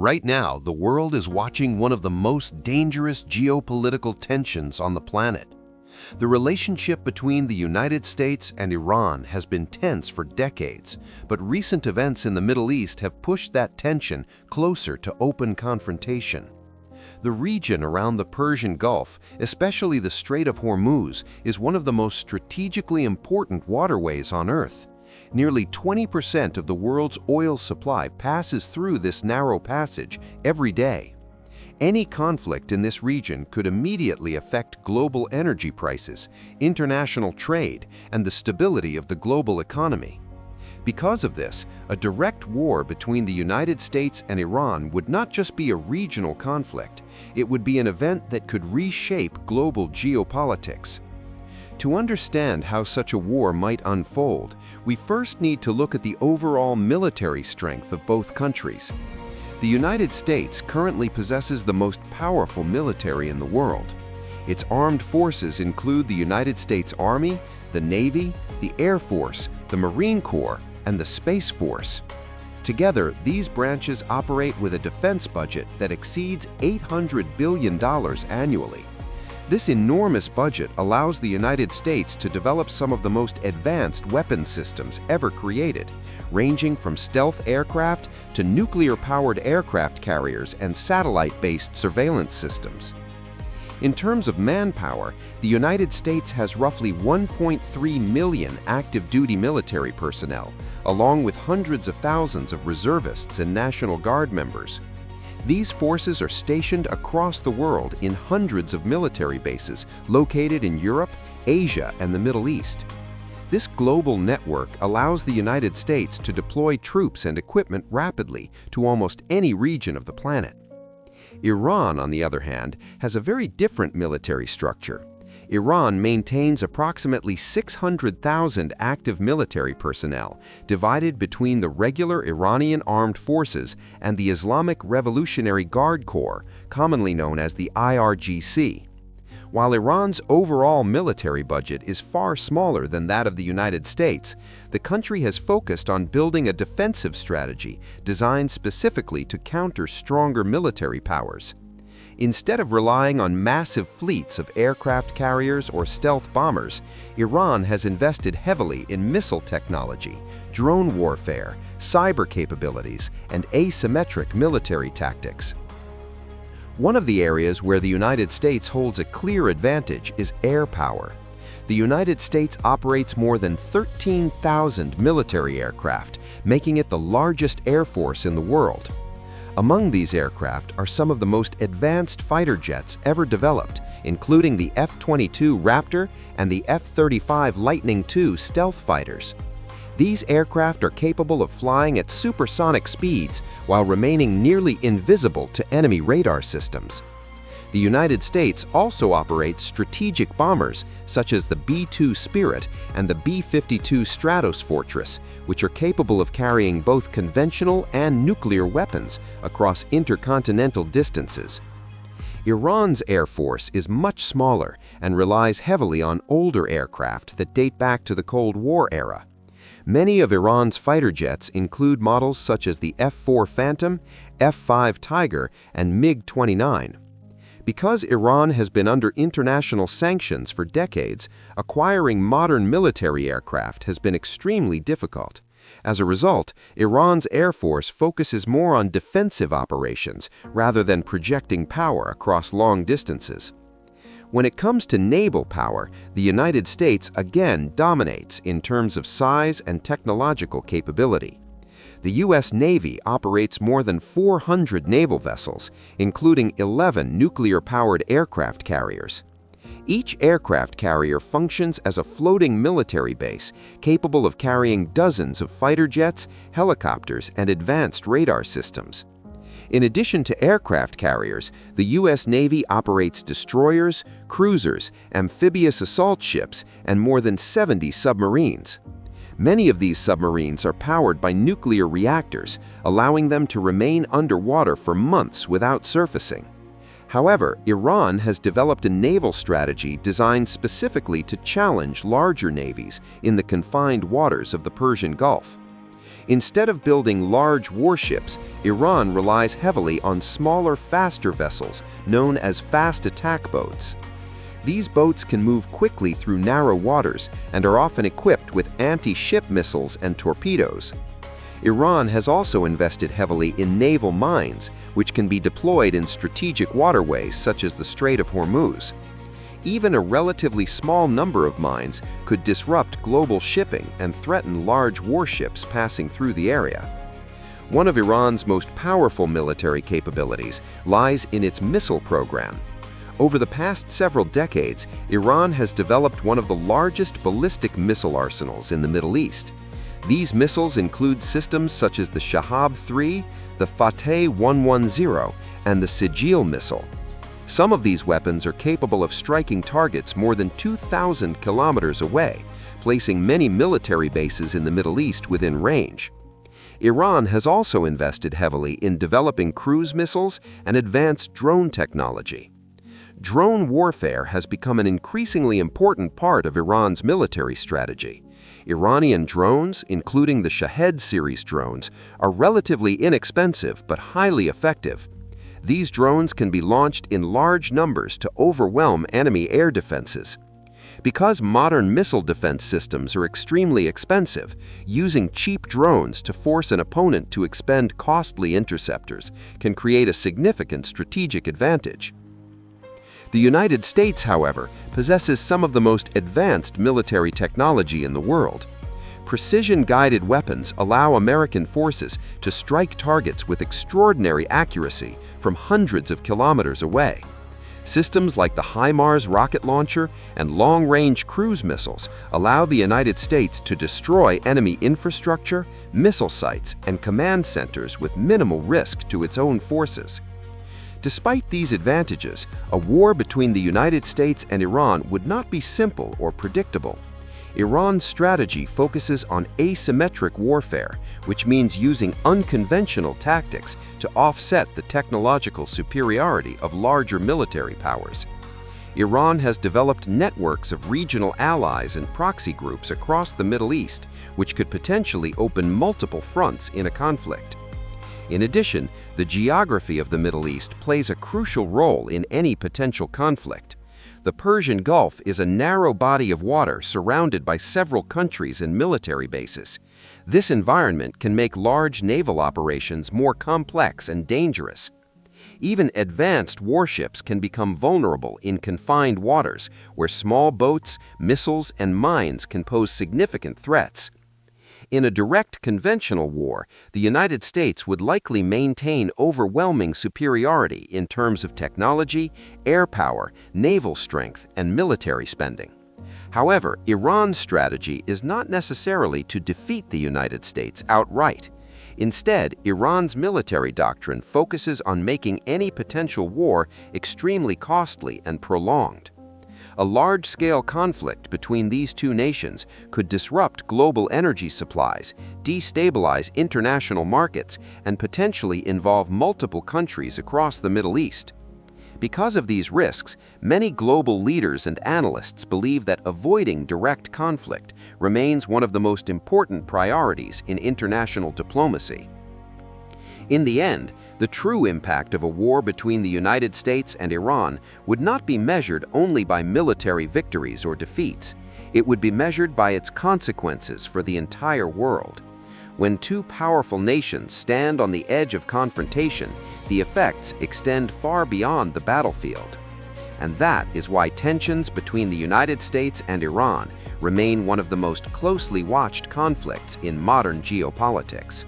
Right now, the world is watching one of the most dangerous geopolitical tensions on the planet. The relationship between the United States and Iran has been tense for decades, but recent events in the Middle East have pushed that tension closer to open confrontation. The region around the Persian Gulf, especially the Strait of Hormuz, is one of the most strategically important waterways on Earth. Nearly 20% of the world's oil supply passes through this narrow passage every day. Any conflict in this region could immediately affect global energy prices, international trade, and the stability of the global economy. Because of this, a direct war between the United States and Iran would not just be a regional conflict, it would be an event that could reshape global geopolitics. To understand how such a war might unfold, we first need to look at the overall military strength of both countries. The United States currently possesses the most powerful military in the world. Its armed forces include the United States Army, the Navy, the Air Force, the Marine Corps, and the Space Force. Together, these branches operate with a defense budget that exceeds $800 billion annually. This enormous budget allows the United States to develop some of the most advanced weapon systems ever created, ranging from stealth aircraft to nuclear-powered aircraft carriers and satellite-based surveillance systems. In terms of manpower, the United States has roughly 1.3 million active-duty military personnel, along with hundreds of thousands of reservists and National Guard members. These forces are stationed across the world in hundreds of military bases located in Europe, Asia, and the Middle East. This global network allows the United States to deploy troops and equipment rapidly to almost any region of the planet. Iran, on the other hand, has a very different military structure. Iran maintains approximately 600,000 active military personnel, divided between the regular Iranian armed forces and the Islamic Revolutionary Guard Corps, commonly known as the IRGC. While Iran's overall military budget is far smaller than that of the United States, the country has focused on building a defensive strategy designed specifically to counter stronger military powers. Instead of relying on massive fleets of aircraft carriers or stealth bombers, Iran has invested heavily in missile technology, drone warfare, cyber capabilities, and asymmetric military tactics. One of the areas where the United States holds a clear advantage is air power. The United States operates more than 13,000 military aircraft, making it the largest air force in the world. Among these aircraft are some of the most advanced fighter jets ever developed, including the F-22 Raptor and the F-35 Lightning II stealth fighters. These aircraft are capable of flying at supersonic speeds while remaining nearly invisible to enemy radar systems. The United States also operates strategic bombers such as the B-2 Spirit and the B-52 Stratos Fortress, which are capable of carrying both conventional and nuclear weapons across intercontinental distances. Iran's air force is much smaller and relies heavily on older aircraft that date back to the Cold War era. Many of Iran's fighter jets include models such as the F-4 Phantom, F-5 Tiger, and MiG-29. Because Iran has been under international sanctions for decades, acquiring modern military aircraft has been extremely difficult. As a result, Iran's air force focuses more on defensive operations rather than projecting power across long distances. When it comes to naval power, the United States again dominates in terms of size and technological capability. The U.S. Navy operates more than 400 naval vessels, including 11 nuclear-powered aircraft carriers. Each aircraft carrier functions as a floating military base, capable of carrying dozens of fighter jets, helicopters, and advanced radar systems. In addition to aircraft carriers, the U.S. Navy operates destroyers, cruisers, amphibious assault ships, and more than 70 submarines. Many of these submarines are powered by nuclear reactors, allowing them to remain underwater for months without surfacing. However, Iran has developed a naval strategy designed specifically to challenge larger navies in the confined waters of the Persian Gulf. Instead of building large warships, Iran relies heavily on smaller, faster vessels known as fast attack boats. These boats can move quickly through narrow waters and are often equipped with anti-ship missiles and torpedoes. Iran has also invested heavily in naval mines, which can be deployed in strategic waterways such as the Strait of Hormuz. Even a relatively small number of mines could disrupt global shipping and threaten large warships passing through the area. One of Iran's most powerful military capabilities lies in its missile program. Over the past several decades, Iran has developed one of the largest ballistic missile arsenals in the Middle East. These missiles include systems such as the Shahab-3, the Fateh 110, and the Sijil missile. Some of these weapons are capable of striking targets more than 2,000 kilometers away, placing many military bases in the Middle East within range. Iran has also invested heavily in developing cruise missiles and advanced drone technology. Drone warfare has become an increasingly important part of Iran's military strategy. Iranian drones, including the Shahed series drones, are relatively inexpensive but highly effective. These drones can be launched in large numbers to overwhelm enemy air defenses. Because modern missile defense systems are extremely expensive, using cheap drones to force an opponent to expend costly interceptors can create a significant strategic advantage. The United States, however, possesses some of the most advanced military technology in the world. Precision-guided weapons allow American forces to strike targets with extraordinary accuracy from hundreds of kilometers away. Systems like the HIMARS rocket launcher and long-range cruise missiles allow the United States to destroy enemy infrastructure, missile sites, and command centers with minimal risk to its own forces. Despite these advantages, a war between the United States and Iran would not be simple or predictable. Iran's strategy focuses on asymmetric warfare, which means using unconventional tactics to offset the technological superiority of larger military powers. Iran has developed networks of regional allies and proxy groups across the Middle East, which could potentially open multiple fronts in a conflict. In addition, the geography of the Middle East plays a crucial role in any potential conflict. The Persian Gulf is a narrow body of water surrounded by several countries and military bases. This environment can make large naval operations more complex and dangerous. Even advanced warships can become vulnerable in confined waters, where small boats, missiles, and mines can pose significant threats. In a direct conventional war, the United States would likely maintain overwhelming superiority in terms of technology, air power, naval strength, and military spending. However, Iran's strategy is not necessarily to defeat the United States outright. Instead, Iran's military doctrine focuses on making any potential war extremely costly and prolonged. A large-scale conflict between these two nations could disrupt global energy supplies, destabilize international markets, and potentially involve multiple countries across the Middle East. Because of these risks, many global leaders and analysts believe that avoiding direct conflict remains one of the most important priorities in international diplomacy. In the end, the true impact of a war between the United States and Iran would not be measured only by military victories or defeats. It would be measured by its consequences for the entire world. When two powerful nations stand on the edge of confrontation, the effects extend far beyond the battlefield. And that is why tensions between the United States and Iran remain one of the most closely watched conflicts in modern geopolitics.